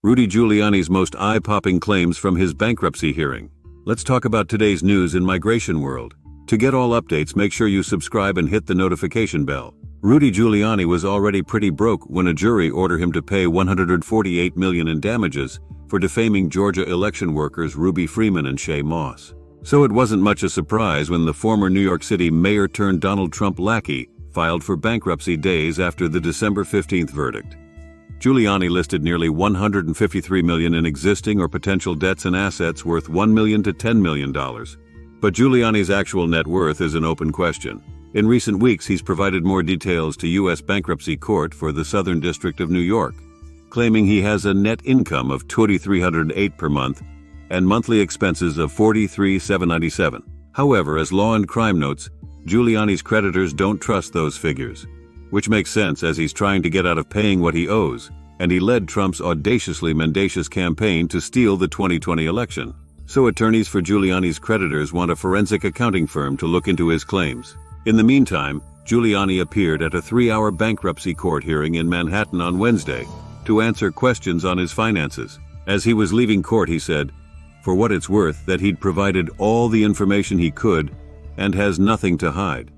Rudy Giuliani's most eye-popping claims from his bankruptcy hearing. Let's talk about today's news in migration world. To get all updates, make sure you subscribe and hit the notification bell. Rudy Giuliani was already pretty broke when a jury ordered him to pay $148 million in damages for defaming Georgia election workers Freeman and Shaye. So it wasn't much a surprise when the former New York City mayor turned Donald Trump lackey filed for bankruptcy days after the December 15th verdict. Giuliani listed nearly $153 million in existing or potential debts and assets worth $1 million to $10 million. But Giuliani's actual net worth is an open question. In recent weeks, he's provided more details to U.S. Bankruptcy Court for the Southern District of New York, claiming he has a net income of $2,308 per month and monthly expenses of $43,797. However, as Law and Crime notes, Giuliani's creditors don't trust those figures, which makes sense as he's trying to get out of paying what he owes, and he led Trump's audaciously mendacious campaign to steal the 2020 election. So attorneys for Giuliani's creditors want a forensic accounting firm to look into his claims. In the meantime, Giuliani appeared at a 3-hour bankruptcy court hearing in Manhattan on Wednesday to answer questions on his finances. As he was leaving court, he said, for what it's worth, that he'd provided all the information he could and has nothing to hide.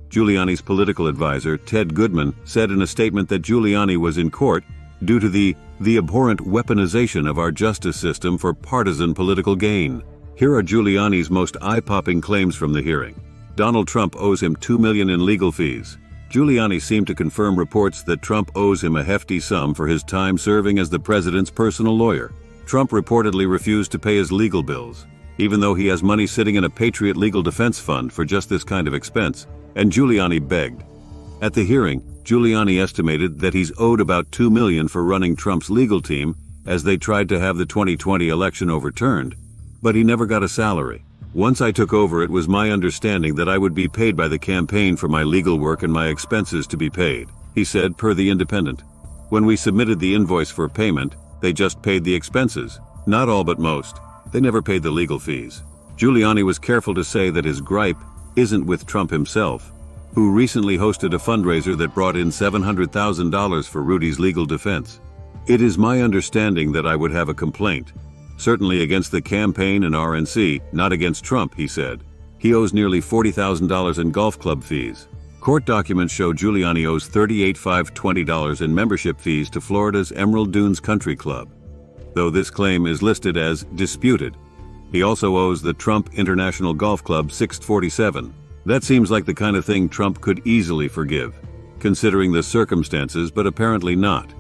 Giuliani's political advisor, Ted Goodman, said in a statement that Giuliani was in court due to the abhorrent weaponization of our justice system for partisan political gain. Here are Giuliani's most eye-popping claims from the hearing. Donald Trump owes him $2 million in legal fees. Giuliani seemed to confirm reports that Trump owes him a hefty sum for his time serving as the president's personal lawyer. Trump reportedly refused to pay his legal bills, even though he has money sitting in a Patriot Legal Defense Fund for just this kind of expense, and Giuliani begged. At the hearing, Giuliani estimated that he's owed about $2 million for running Trump's legal team as they tried to have the 2020 election overturned, but he never got a salary. Once I took over, it was my understanding that I would be paid by the campaign for my legal work and my expenses to be paid, he said, per The Independent. When we submitted the invoice for payment, they just paid the expenses. Not all, but most. They never paid the legal fees. Giuliani was careful to say that his gripe isn't with Trump himself, who recently hosted a fundraiser that brought in $700,000 for Rudy's legal defense. It is my understanding that I would have a complaint. Certainly against the campaign and RNC, not against Trump, he said. He owes nearly $40,000 in golf club fees. Court documents show Giuliani owes $38,520 in membership fees to Florida's Emerald Dunes Country Club, though this claim is listed as disputed. He also owes the Trump International Golf Club $647. That seems like the kind of thing Trump could easily forgive, considering the circumstances, but apparently not.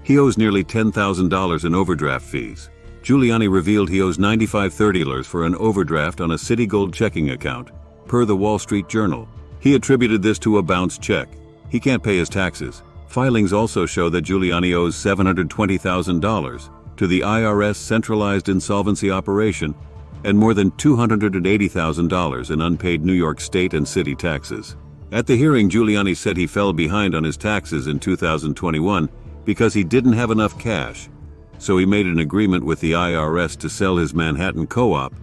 He owes nearly $10,000 in overdraft fees. Giuliani revealed he owes $95,030 for an overdraft on a Citigold checking account, per the Wall Street Journal. He attributed this to a bounced check. He can't pay his taxes. Filings also show that Giuliani owes $720,000 to the IRS centralized insolvency operation and more than $280,000 in unpaid New York state and city taxes. At the hearing, Giuliani said he fell behind on his taxes in 2021 because he didn't have enough cash. So he made an agreement with the IRS to sell his Manhattan co-op.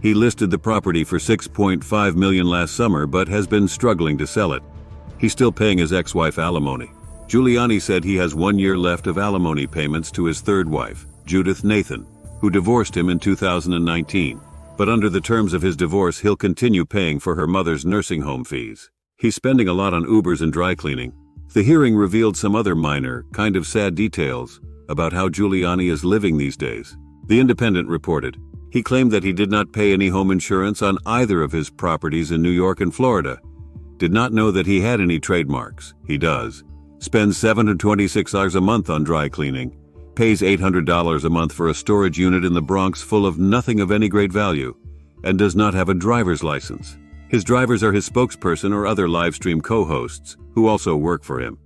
He listed the property for $6.5 million last summer, but has been struggling to sell it. He's still paying his ex-wife alimony. Giuliani said he has 1 year left of alimony payments to his third wife, Judith Nathan, who divorced him in 2019. But under the terms of his divorce, he'll continue paying for her mother's nursing home fees. He's spending a lot on Ubers and dry cleaning. The hearing revealed some other minor, kind of sad details about how Giuliani is living these days. The Independent reported, he claimed that he did not pay any home insurance on either of his properties in New York and Florida, did not know that he had any trademarks. He does. Spends $726 a month on dry cleaning, pays $800 a month for a storage unit in the Bronx full of nothing of any great value, and does not have a driver's license. His drivers are his spokesperson or other livestream co-hosts who also work for him.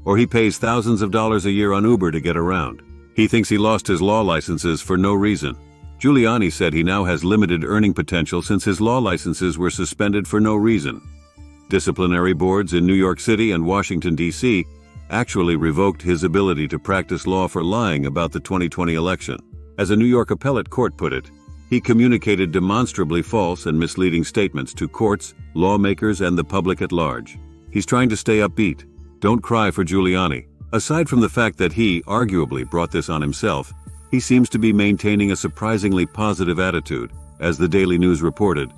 Or he pays thousands of dollars a year on Uber to get around. He thinks he lost his law licenses for no reason. Giuliani said he now has limited earning potential since his law licenses were suspended for no reason. Disciplinary boards in New York City and Washington, D.C. actually revoked his ability to practice law for lying about the 2020 election. As a New York appellate court put it, he communicated demonstrably false and misleading statements to courts, lawmakers, and the public at large. He's trying to stay upbeat. Don't cry for Giuliani. Aside from the fact that he arguably brought this on himself, he seems to be maintaining a surprisingly positive attitude, as the Daily News reported.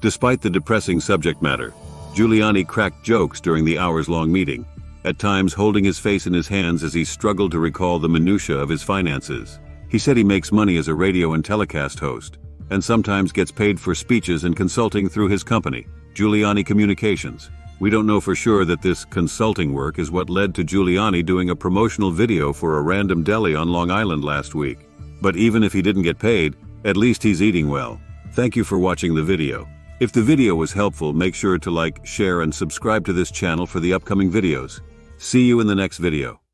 Despite the depressing subject matter, Giuliani cracked jokes during the hours-long meeting, at times holding his face in his hands as he struggled to recall the minutiae of his finances. He said he makes money as a radio and telecast host, and sometimes gets paid for speeches and consulting through his company, Giuliani Communications. We don't know for sure that this consulting work is what led to Giuliani doing a promotional video for a random deli on Long Island last week. But even if he didn't get paid, at least he's eating well. Thank you for watching the video. If the video was helpful, make sure to like, share, and subscribe to this channel for the upcoming videos. See you in the next video.